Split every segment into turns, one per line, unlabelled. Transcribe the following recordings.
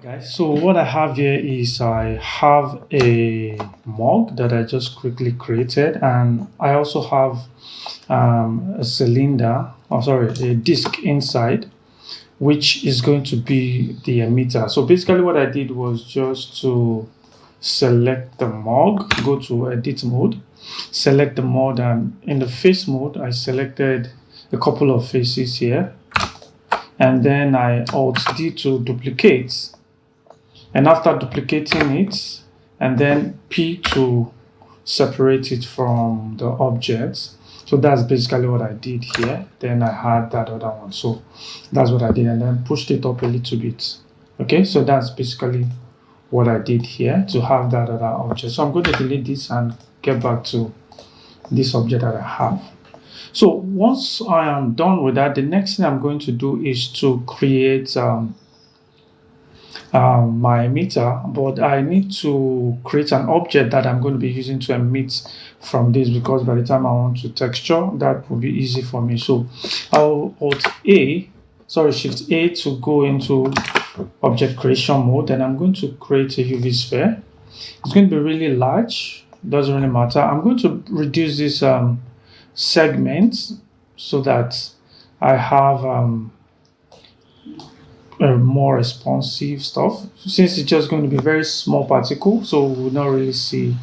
Guys, so what I have here is I have a mug that I just quickly created, and I also have a cylinder, a disc inside, which is going to be the emitter. So basically what I did was just to select the mug, go to edit mode, select the mode, and in the face mode I selected a couple of faces here, and then I Alt D to duplicate, and after duplicating it, and then P to separate it from the objects. So that's basically what I did here. Then I had that other one, so that's what I did, and then pushed it up a little bit. Okay, so that's basically what I did here to have that other object. So I'm going to delete this and get back to this object that I have. So once I am done with that, the next thing I'm going to do is to create my emitter, but I need to create an object that I'm going to be using to emit from this, because by the time I want to texture, that will be easy for me. So I'll Shift A to go into object creation mode, and I'm going to create a UV sphere. It's going to be really large, doesn't really matter. I'm going to reduce this segment so that I have more responsive stuff. Since it's just going to be very small particle, so we will not really see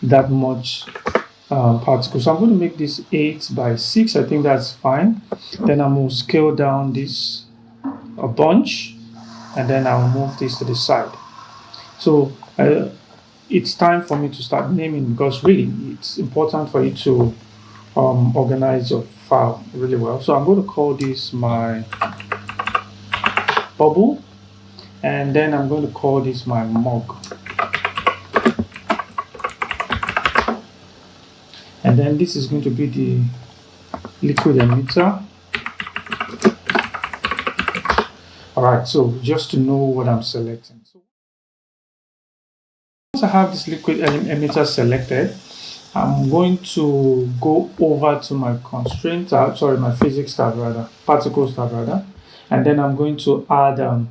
that much particle. So I'm going to make this 8 by 6. I think that's fine. Then I'm going to scale down this a bunch, and then I'll move this to the side. So it's time for me to start naming, because really it's important for you to organize your file really well. So I'm going to call this my bubble, and then I'm going to call this my mug, and then this is going to be the liquid emitter. Alright, so just to know what I'm selecting. So once I have this liquid emitter selected, I'm going to go over to my constraint tab, my physics tab rather, particles tab rather, and then I'm going to add a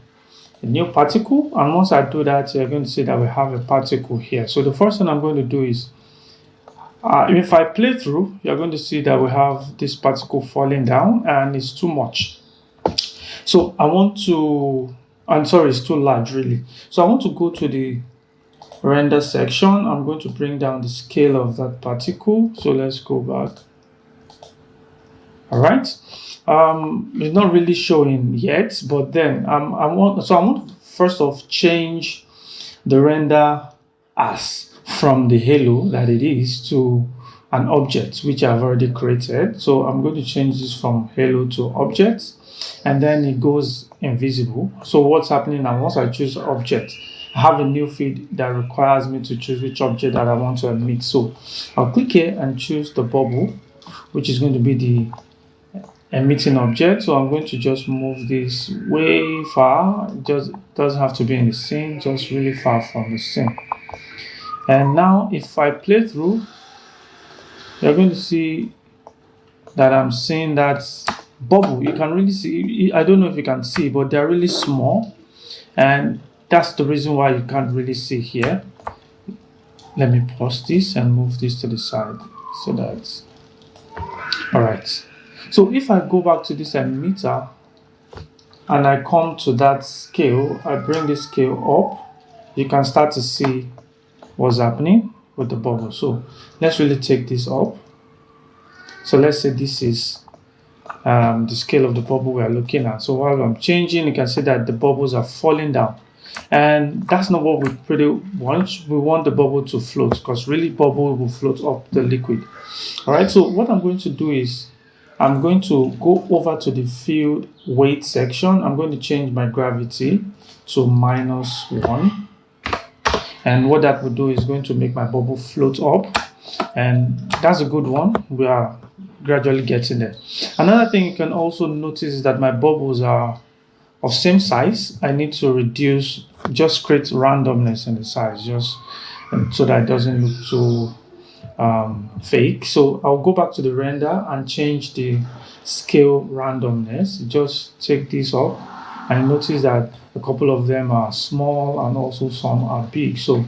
new particle. And once I do that, you're going to see that we have a particle here. So the first thing I'm going to do is, if I play through, you're going to see that we have this particle falling down, and it's too much. So it's too large really. So I want to go to the render section. I'm going to bring down the scale of that particle. So let's go back. All right. It's not really showing yet, but then I want to first off change the render as from the halo that it is to an object which I've already created. So I'm going to change this from halo to object, and then it goes invisible. So what's happening now, once I choose object, I have a new feed that requires me to choose which object that I want to emit. So I'll click here and choose the bubble, which is going to be the emitting object. So I'm going to just move this way far. It just doesn't have to be in the scene, just really far from the scene. And now if I play through, you're going to see that I'm seeing that bubble. You can really see, I don't know if you can see, but they're really small, and that's the reason why you can't really see here. Let me pause this and move this to the side, so that's all right. So if I go back to this emitter and I come to that scale, I bring this scale up, you can start to see what's happening with the bubble. So let's really take this up. So let's say this is the scale of the bubble we are looking at. So while I'm changing, you can see that the bubbles are falling down, and that's not what we pretty want. We want the bubble to float, because really bubble will float up the liquid. All right, so what I'm going to do is I'm going to go over to the field weight section. I'm going to change my gravity to -1, and what that will do is going to make my bubble float up, and that's a good one. We are gradually getting there. Another thing you can also notice is that my bubbles are of same size. I need to reduce, just create randomness in the size, just so that it doesn't look too fake. So I'll go back to the render and change the scale randomness. Just take this off and you notice that a couple of them are small and also some are big. So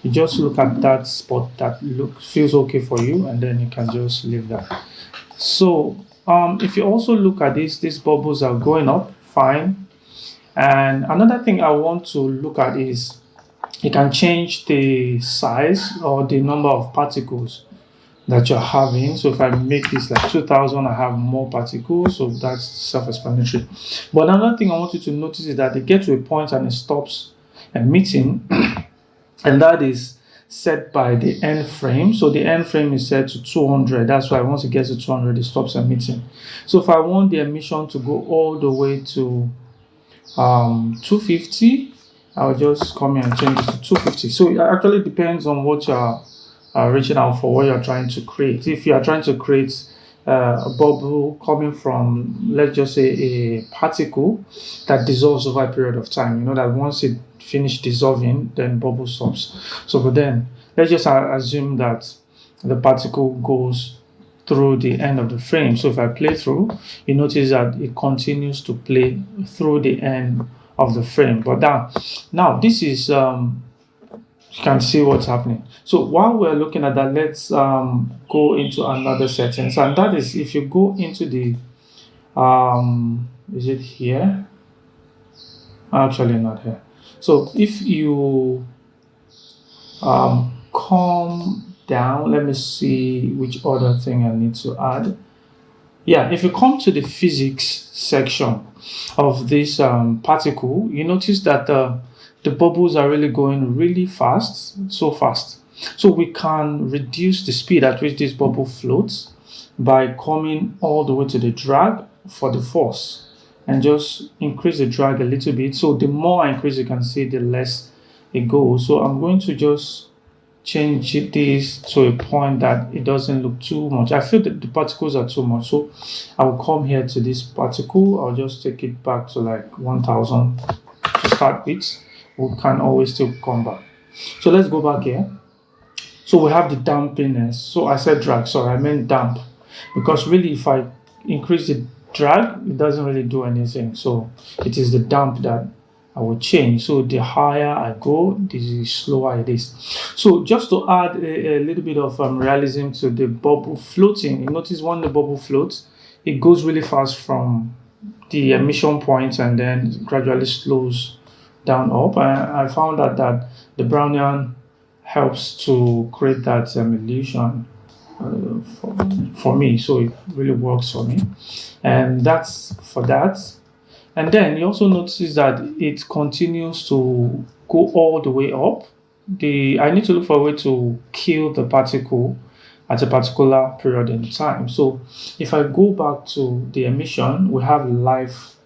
you just look at that spot that feels okay for you, and then you can just leave that. So if you also look at this, these bubbles are going up fine. And another thing I want to look at is you can change the size or the number of particles that you're having. So if I make this like 2000, I have more particles, so that's self-explanatory. But another thing I want you to notice is that they get to a point and it stops emitting, and that is set by the end frame. So the end frame is set to 200. That's why once it gets to 200, it stops emitting. So if I want the emission to go all the way to 250, I'll just come here and change it to 250. So it actually depends on what you're reaching out for, what you're trying to create. If you are trying to create a bubble coming from, let's just say, a particle that dissolves over a period of time, you know that once it finishes dissolving, then bubble stops. So but then let's just assume that the particle goes through the end of the frame. So if I play through, you notice that it continues to play through the end of the frame. But now this is you can see what's happening. So while we're looking at that, let's go into another settings, and that is if you go into the is it here? Actually not here. So if you come down, let me see which other thing I need to add. Yeah, if you come to the physics section of this particle, you notice that the bubbles are really going really fast, so fast. So we can reduce the speed at which this bubble floats by coming all the way to the drag for the force and just increase the drag a little bit. So the more I increase, you can see the less it goes. So I'm going to just change this to a point that it doesn't look too much. I feel that the particles are too much, so I'll come here to this particle. I'll just take it back to like 1000 to start with. We can always still come back. So let's go back here. So we have the dampiness. So I said drag, sorry, I meant damp, because really if I increase the drag, it doesn't really do anything. So it is the damp that I will change. So the higher I go, the slower it is. So just to add a little bit of realism to the bubble floating, you notice when the bubble floats, it goes really fast from the emission point and then gradually slows down up. I found that the Brownian helps to create that illusion for me. So it really works for me. And that's for that. And then you also notice that it continues to go all the way up. I need to look for a way to kill the particle at a particular period in time. So if I go back to the emission, we have life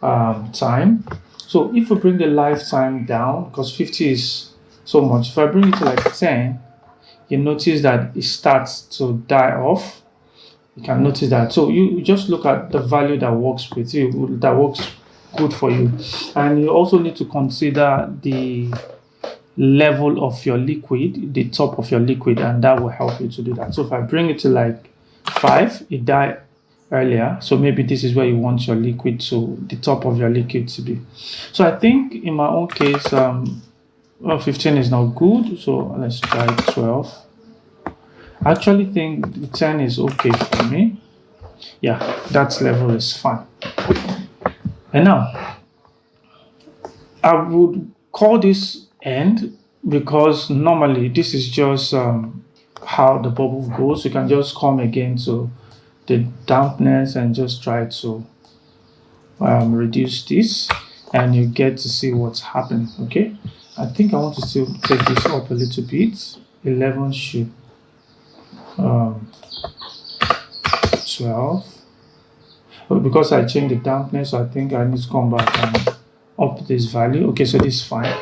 time. So if we bring the lifetime down, because 50 is so much, if I bring it to like 10, you notice that it starts to die off. You can notice that. So you just look at the value that works with you, that works good for you. And you also need to consider the level of your liquid, the top of your liquid, and that will help you to do that. So if I bring it to like 5, it died earlier. So maybe this is where you want your liquid to, the top of your liquid to be. So I think in my own case, 15 is not good. So let's try 12. I actually think 10 is okay for me. Yeah, that level is fine. And now, I would call this end because normally this is just how the bubble goes. You can just come again to the dampness and just try to reduce this, and you get to see what's happening. Okay, I think I want to still take this up a little bit. 11 should 12. But because I changed the dampness, I think I need to come back and up this value. Okay, so this is fine.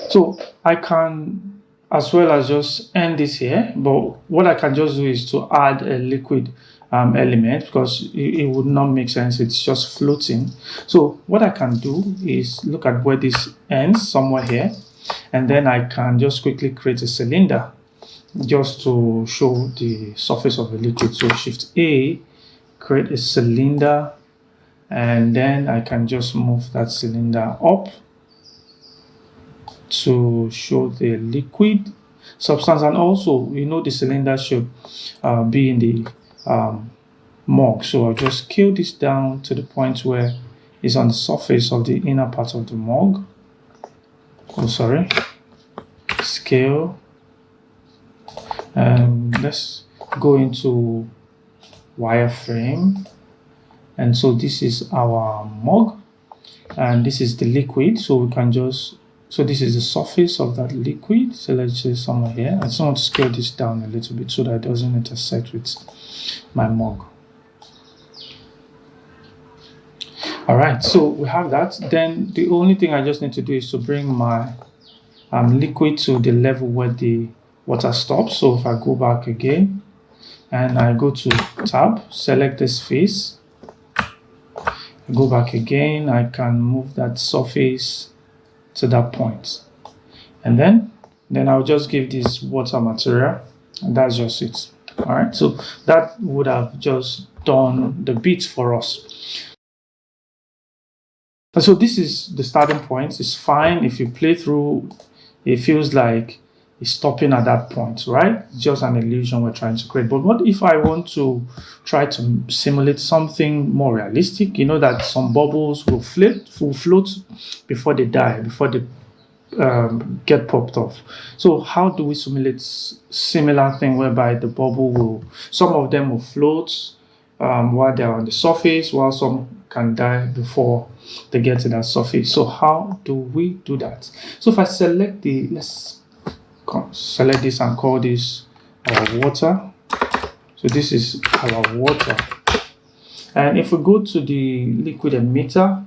So I can as well as just end this here, but what I can just do is to add a liquid element, because it would not make sense, it's just floating. So what I can do is look at where this ends, somewhere here, and then I can just quickly create a cylinder just to show the surface of the liquid. So Shift A, create a cylinder, and then I can just move that cylinder up to show the liquid substance. And also, the cylinder should be in the mug. So I'll just scale this down to the point where it's on the surface of the inner part of the mug. Scale. Let's go into wireframe. And so this is our mug, and this is the liquid. So we can just, so this is the surface of that liquid. So let's say somewhere here. I just want to scale this down a little bit so that it doesn't intersect with my mug. All right, so we have that. Then the only thing I just need to do is to bring my liquid to the level where the water stops. So if I go back again and I go to tab, select this face, go back again, I can move that surface to that point, and then I'll just give this water material, and that's just it. All right, so that would have just done the bit for us. And so this is the starting point. It's fine. If you play through, it feels like it's stopping at that point, right? It's just an illusion we're trying to create. But what if I want to try to simulate something more realistic? That some bubbles will float before they die, before they get popped off. So how do we simulate similar thing whereby the bubble some of them will float while they're on the surface, while some can die before they get to that surface? So how do we do that? So if I select let's select this and call this our water. So this is our water. And if we go to the liquid emitter,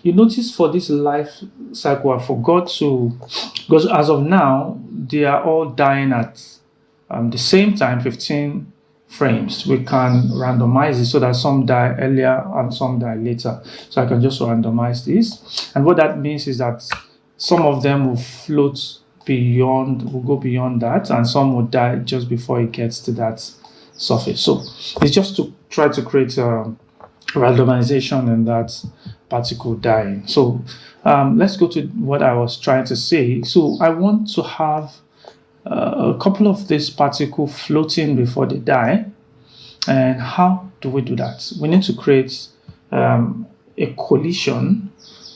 you notice for this life cycle, I forgot to, because as of now, they are all dying at the same time, 15 frames. We can randomize it so that some die earlier and some die later. So I can just randomize this. And what that means is that some of them will float will go beyond that, and some will die just before it gets to that surface. So it's just to try to create randomization in that particle dying. So let's go to what I was trying to say. So I want to have a couple of these particles floating before they die. And how do we do that? We need to create a collision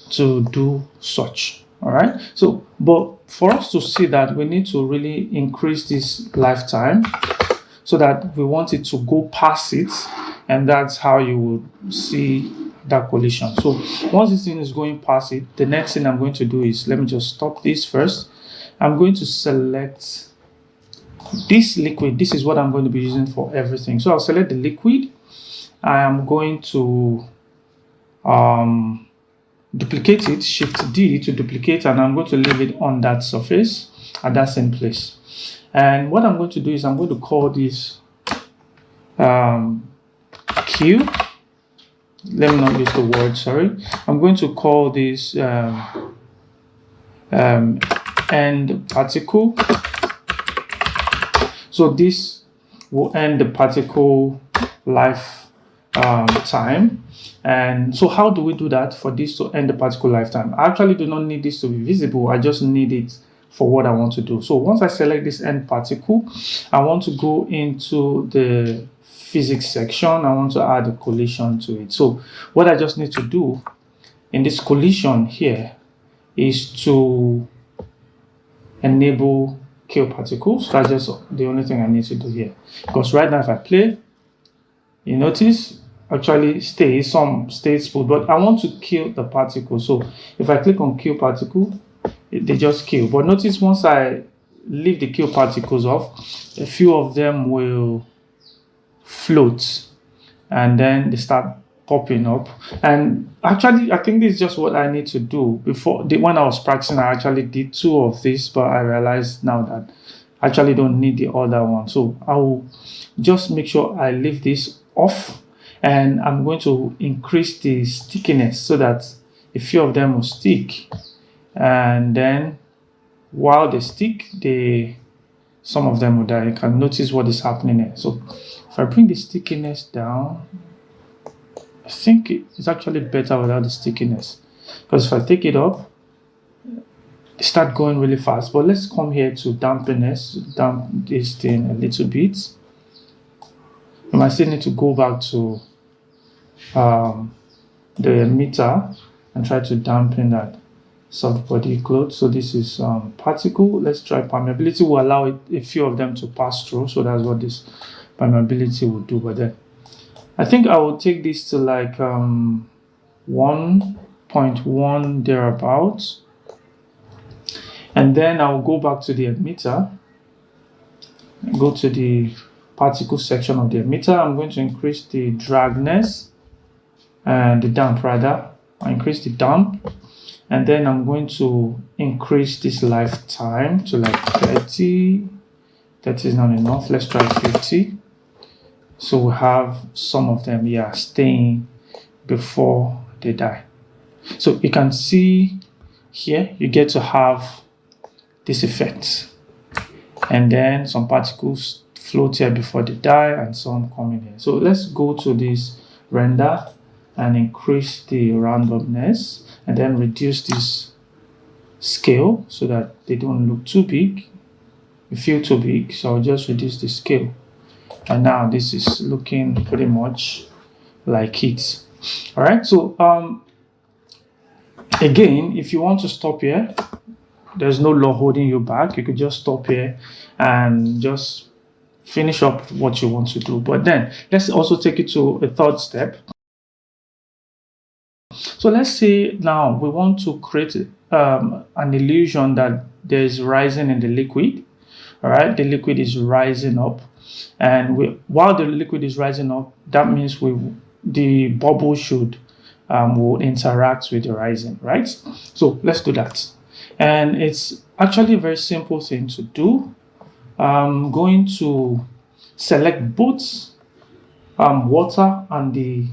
to do such. All right. So, but for us to see that, we need to really increase this lifetime so that we want it to go past it, and that's how you would see that collision. So once this thing is going past it, the next thing I'm going to do is, let me just stop this first. I'm going to select this liquid. This is what I'm going to be using for everything. So I'll select the liquid. I am going to duplicate it, Shift D to duplicate, and I'm going to leave it on that surface at that same place. And what I'm going to do is I'm going to call this Q. Let me not use the word, sorry. I'm going to call this end particle. So this will end the particle life time. And so how do we do that for this to end the particle lifetime? I actually do not need this to be visible. I just need it for what I want to do. So once I select this end particle, I want to go into the physics section. I want to add a collision to it. So what I just need to do in this collision here is to enable kill particles. That's just the only thing I need to do here. Because right now if I play, you notice actually some stays put, but I want to kill the particle. So if I click on kill particle, they just kill. But notice once I leave the kill particles off, a few of them will float and then they start popping up. And actually I think this is just what I need to do. Before when I was practicing, I actually did 2 of these, but I realized now that I actually don't need the other one. So I will just make sure I leave this off, and I'm going to increase the stickiness so that a few of them will stick, and then while they stick, some of them will die. You can notice what is happening here. So if I bring the stickiness down I think it's actually better without the stickiness, because if I take it up, it start going really fast. But let's come here to dampness, damp this thing a little bit. You might still need to go back to the emitter and try to dampen that soft body cloth. So this is particle. Let's try permeability. Will allow a few of them to pass through. So that's what this permeability will do. But then I think I will take this to like 1.1 thereabouts, and then I'll go back to the emitter, go to the particle section of the emitter. I'm going to increase the dragness and the damp rather. I increase the damp, and then I'm going to increase this lifetime to like 30. 30 is not enough. Let's try 50. So we have some of them here staying before they die. So you can see here, you get to have this effect. And then some particles float here before they die and some come in here. So let's go to this render and increase the randomness and then reduce this scale so that they don't look too big. They feel too big, so I'll just reduce the scale. And now this is looking pretty much like it. All right, so again, if you want to stop here, there's no law holding you back. You could just stop here and just finish up what you want to do. But then let's also take it to a third step. So let's say now we want to create an illusion that there's rising in the liquid. All right, the liquid is rising up, and while the liquid is rising up, that means the bubble should will interact with the rising, right? So let's do that. And it's actually a very simple thing to do. I'm going to select both water and the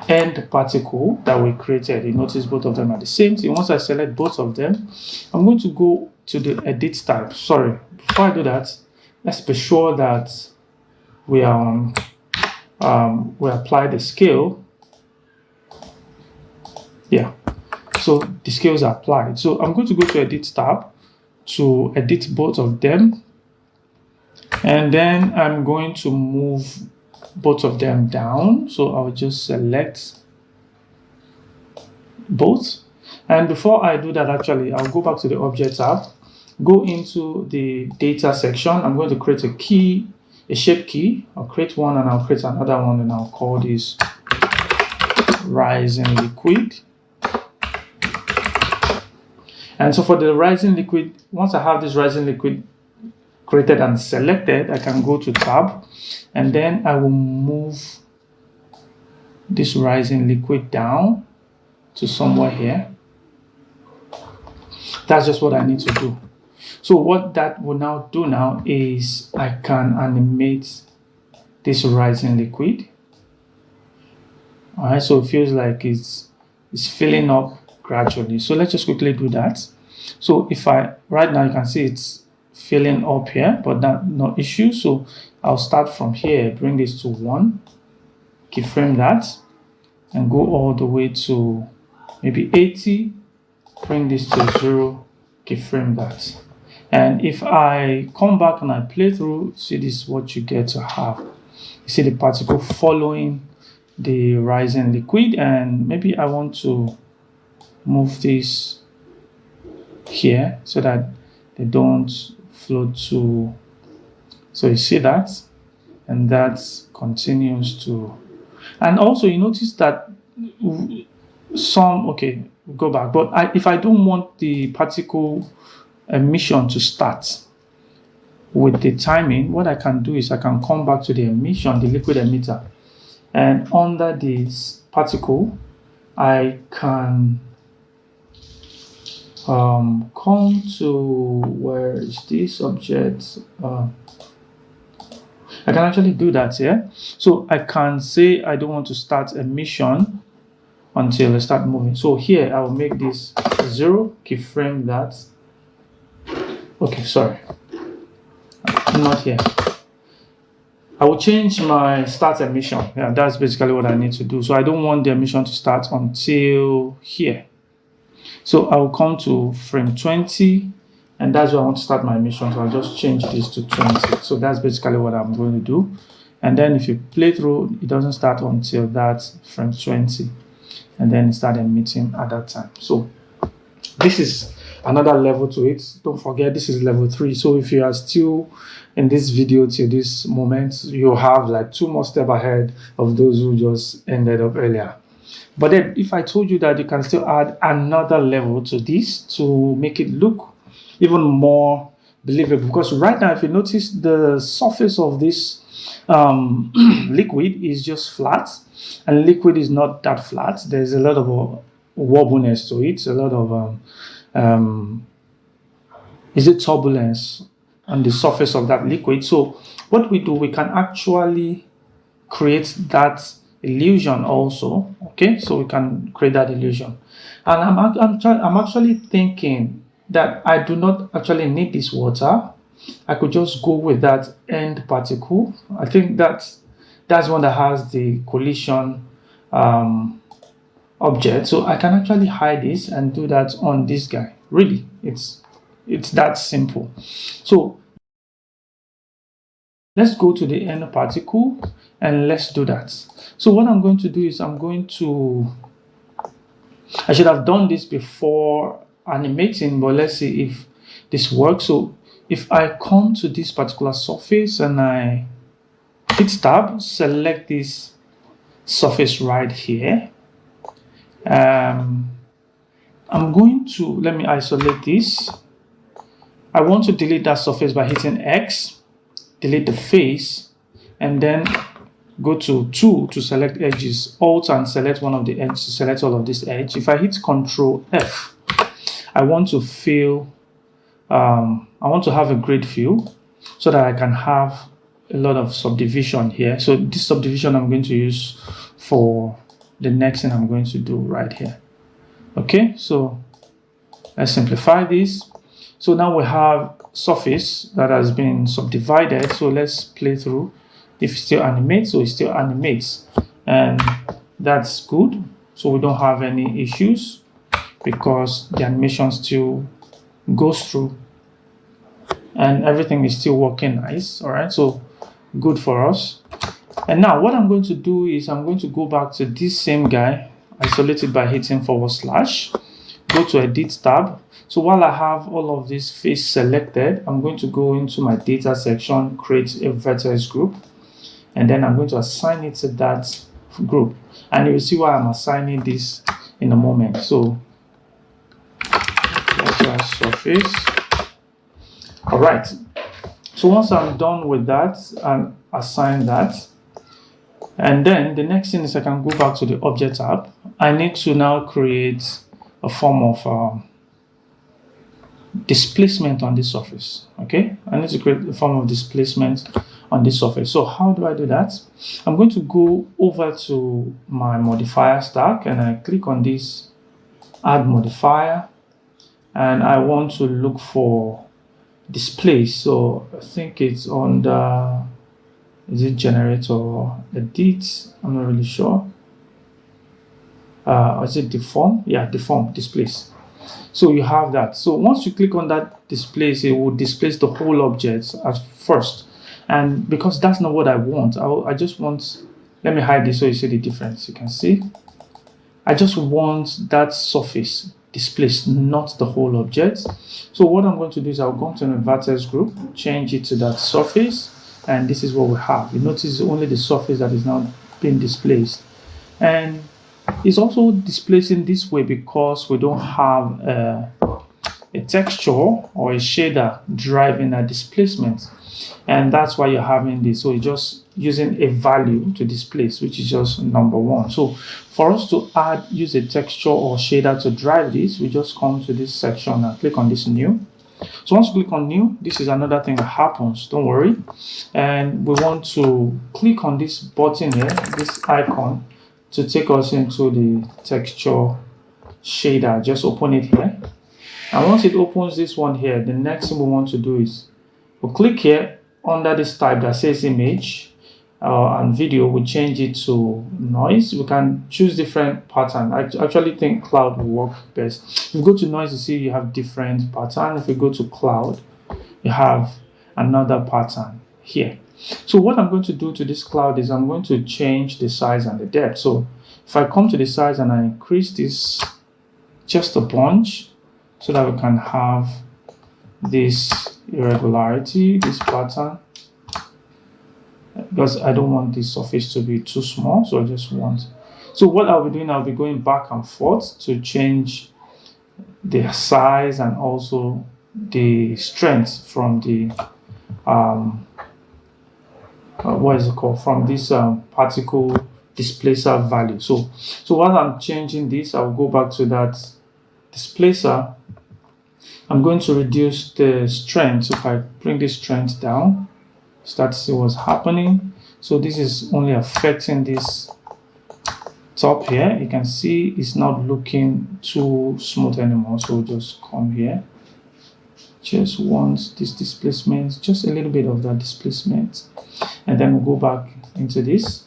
end particle that we created. You notice both of them are the same thing. Once I select both of them, I'm going to go to the edit type. Sorry, before I do that, let's be sure that we apply the scale. Yeah, so the scales are applied. So I'm going to go to edit tab to edit both of them, and then I'm going to move both of them down. So I'll just select both, and before I do that, actually I'll go back to the object tab, go into the data section. I'm going to create a key, a shape key. I'll create one and I'll create another one, and I'll call this rising liquid. And so for the rising liquid, once I have this rising liquid created and selected, I can go to tab, and then I will move this rising liquid down to somewhere here. That's just what I need to do. So what that will now do now is I can animate this rising liquid. All right, so it feels like it's filling up gradually. So let's just quickly do that. So if right now you can see it's filling up here, but no issue. So I'll start from here, bring this to 1, keyframe that, and go all the way to maybe 80, bring this to 0, keyframe that. And if I come back and I play through, see, this is what you get to have. You see the particle following the rising liquid, and maybe I want to move this here so that they don't float to. So you see that, and that continues to. And also you notice that okay, go back, but if I don't want the particle emission to start with the timing, what I can do is I can come back to the emission, the liquid emitter, and under this particle I can come to, where is this object? I can actually do that here. So I can say I don't want to start emission until I start moving. So here I will make this 0, keyframe that. Okay, sorry, not here. I will change my start emission. Yeah, that's basically what I need to do. So I don't want the emission to start until here. So I will come to frame 20, and that's where I want to start my emission. So I'll just change this to 20. So that's basically what I'm going to do. And then if you play through, it doesn't start until that frame 20, and then it start emitting at that time. So this is another level to it. Don't forget, this is level 3. So if you are still in this video till this moment, you have like 2 more steps ahead of those who just ended up earlier. But then if I told you that you can still add another level to this to make it look even more believable, because right now if you notice, the surface of this liquid is just flat, and liquid is not that flat. There's a lot of wobbliness to it, a lot of is it turbulence on the surface of that liquid. So what we do, we can actually create that illusion also. Okay, so we can create that illusion, and I'm actually thinking that I do not actually need this water. I could just go with that end particle. I think that's one that has the collision object, so I can actually hide this and do that on this guy. Really, it's that simple. So let's go to the end particle and let's do that. So what I'm going to do is I should have done this before animating, but let's see if this works. So if I come to this particular surface and I hit tab, select this surface right here. I'm going to, let me isolate this. I want to delete that surface by hitting X, delete the face, and then go to Tool to select edges, Alt and select one of the edges to select all of this edge. If I hit Control F, I want to fill, I want to have a grid fill so that I can have a lot of subdivision here. So this subdivision I'm going to use for the next thing I'm going to do right here. Okay, so let's simplify this. So now we have surface that has been subdivided. So let's play through. If it still animates, so it still animates, and that's good. So we don't have any issues because the animation still goes through and everything is still working nice. All right, so good for us. And now what I'm going to do is I'm going to go back to this same guy, isolate it by hitting /, go to Edit tab. So while I have all of this face selected, I'm going to go into my data section, create a vertex group, and then I'm going to assign it to that group. And you'll see why I'm assigning this in a moment. So surface. All right. So once I'm done with that and assign that, and then the next thing is I can go back to the Object tab. I need to now create a form of displacement on this surface. Okay, I need to create a form of displacement on this surface. So how do I do that? I'm going to go over to my modifier stack and I click on this add modifier, and I want to look for displace. So I think it's under, is it generator or edit? I'm not really sure. Is it deform? Yeah, deform, displace. So you have that. So once you click on that displace, it will displace the whole object at first. And because that's not what I want, I just want, let me hide this so you see the difference. You can see, I just want that surface displaced, not the whole object. So what I'm going to do is I'll go to the vertex group, change it to that surface, and this is what we have. You notice only the surface that is now being displaced. And it's also displacing this way because we don't have a texture or a shader driving that displacement, and that's why you're having this. So you're just using a value to displace, which is just number 1. So for us to use a texture or shader to drive this, we just come to this section and click on this new. So once you click on new, this is another thing that happens, don't worry. And we want to click on this button here, this icon, to take us into the texture shader. Just open it here, and once it opens this one here, the next thing we want to do is we'll click here under this type that says image, and video, we change it to noise. We can choose different pattern. I actually think cloud will work best. If you go to noise, you see you have different pattern. If you go to cloud, you have another pattern here. So what I'm going to do to this cloud is I'm going to change the size and the depth. So if I come to the size and I increase this just a bunch so that we can have this irregularity, this pattern, because I don't want this surface to be too small. So I just want, so what I'll be doing, I'll be going back and forth to change the size and also the strength from the what is it called, from this particle displacer value. So while I'm changing this, I'll go back to that displacer. I'm going to reduce the strength. So if I bring the strength down, start to see what's happening. So this is only affecting this top here. You can see it's not looking too smooth anymore. So just come here, just want this displacement, just a little bit of that displacement, and then we'll go back into this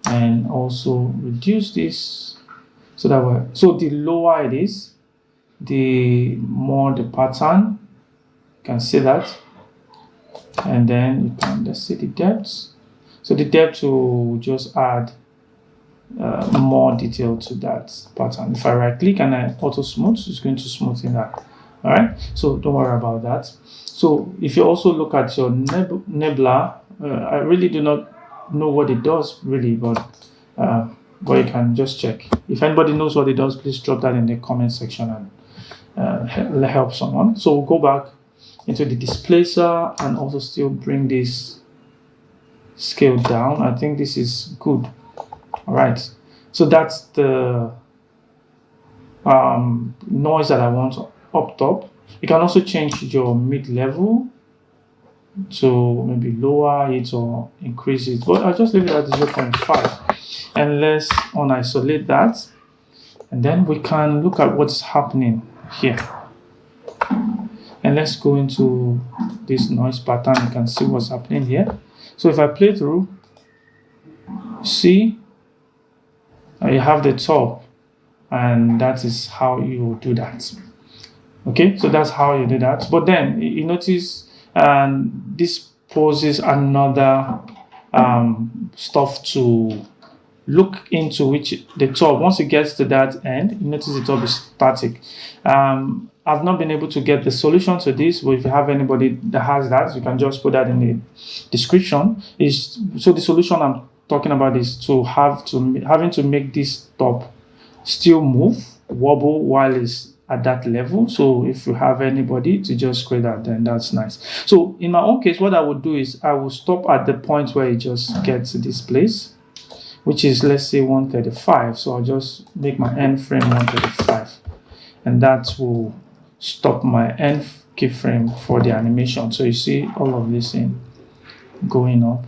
and also reduce this so that so the lower it is, the more the pattern. You can see that. And then you can, let's see the depth. So the depth will just add more detail to that pattern. If I right click and I auto smooth, it's going to smoothen that. All right, so don't worry about that. So if you also look at your nebula, I really do not know what it does really, but you can just check. If anybody knows what it does, please drop that in the comment section and help someone. So we'll go back into the displacer and also still bring this scale down. I think this is good. All right, so that's the noise that I want up top. You can also change your mid-level to maybe lower it or increase it, but I'll just leave it at 0.5 and let's unisolate that, and then we can look at what's happening here. And let's go into this noise pattern. You can see what's happening here. So if I play through, see, you have the top, and that is how you do that. Okay, so that's how you do that. But then you notice this poses another stuff to look into, which the top, once it gets to that end, you notice the top is static. I've not been able to get the solution to this, but if you have anybody that has that, you can just put that in the description. So the solution I'm talking about is having to make this top still move, wobble while it's at that level. So if you have anybody to just create that, then that's nice. So in my own case, what I would do is I will stop at the point where it just gets to this place, which is, let's say, 135. So I'll just make my end frame 135, and that will stop my end keyframe for the animation. So you see all of this in going up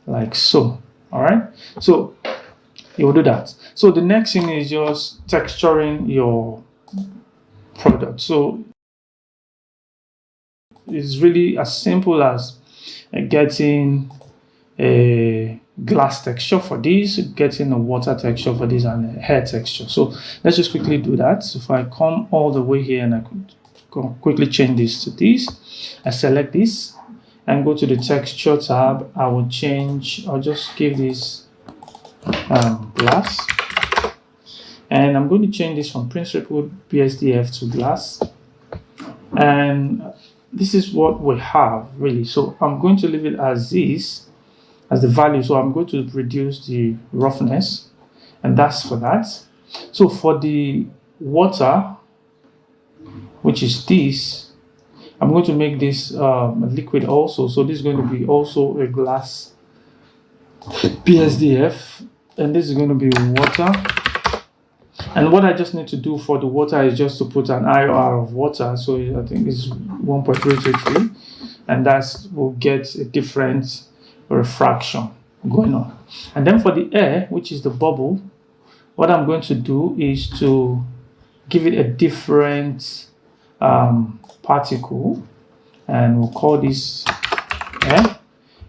like so. All right, so you will do that. So the next thing is just texturing your product. So it's really as simple as getting a glass texture for this, getting a water texture for this, and a hair texture. So let's just quickly do that. So if I come all the way here and I could quickly change this to this, I select this and go to the texture tab. I'll just give this glass, and I'm going to change this from principled BSDF to glass, and this is what we have really. So I'm going to leave it as this, as the value. So I'm going to reduce the roughness, and that's for that. So for the water, which is this, I'm going to make this liquid also. So this is going to be also a glass BSDF, and this is going to be water. And what I just need to do for the water is just to put an IR of water. So I think it's 1.333, and that will get a different refraction going on. And then for the air, which is the bubble, what I'm going to do is to give it a different particle, and we'll call this air.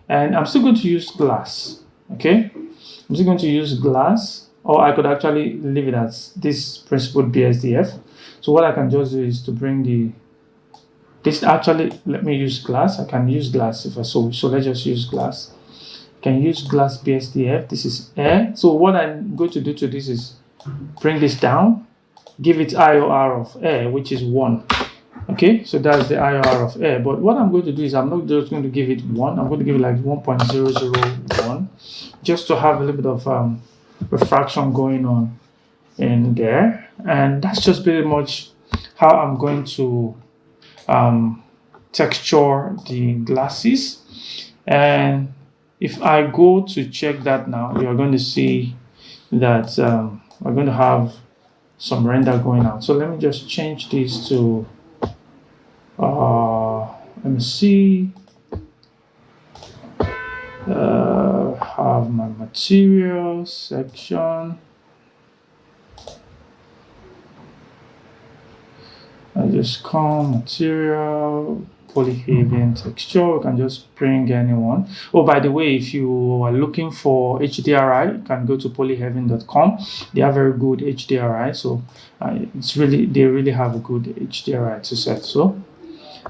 And I'm still going to use glass. Okay, I'm still going to use glass, or I could actually leave it as this principled BSDF. So what I can just do is to bring this actually, let me use glass. I can use glass if I so let's just use glass. Can use glass BSDF. This is air. So what I'm going to do to this is bring this down, give it IOR of air, which is 1. Okay, so that's the IOR of air. But what I'm going to do is I'm not just going to give it 1. I'm going to give it like 1.001, just to have a little bit of refraction going on in there. And that's just pretty much how I'm going to texture the glasses. And if I go to check that now, you're going to see that we're going to have some render going out. So let me just change this to let me see, have my material section. I just come material, polyhaven texture. You can just bring anyone. Oh, by the way, if you are looking for HDRI, you can go to polyhaven.com. They have very good HDRI. So they really have a good HDRI to set.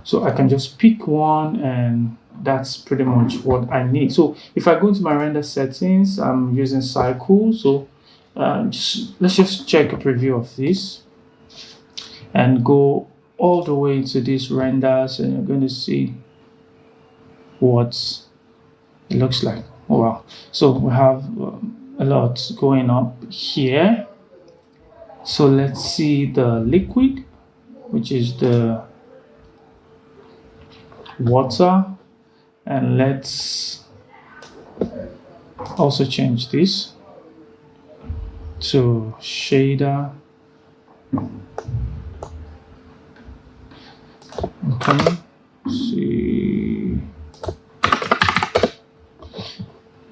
So I can just pick one, and that's pretty much what I need. So if I go into my render settings, I'm using cycle. So let's just check a preview of this and go all the way to these renders, and you're going to see what it looks like. Oh, wow. So we have a lot going up here. So let's see the liquid, which is the water, and let's also change this to shader. Okay, see,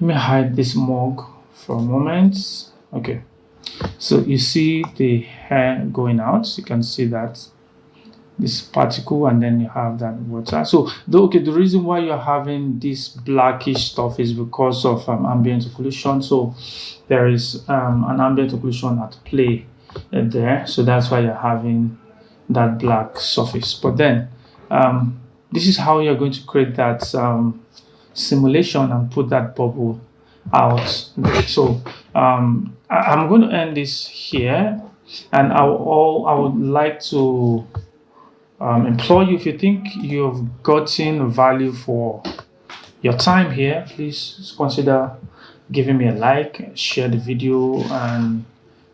let me hide this mug for a moment. Okay, so you see the hair going out. You can see that this particle, and then you have that water. So the reason why you're having this blackish stuff is because of ambient occlusion. So there is an ambient occlusion at play there, so that's why you're having that black surface. But then this is how you're going to create that simulation and put that bubble out. So I'm going to end this here, and I would like to implore you, if you think you've gotten value for your time here, please consider giving me a like, share the video, and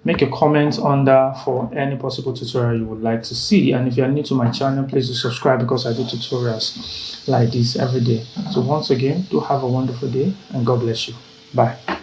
make a comment under for any possible tutorial you would like to see. And if you are new to my channel, please do subscribe, because I do tutorials like this every day. So once again, do have a wonderful day, and God bless you. Bye.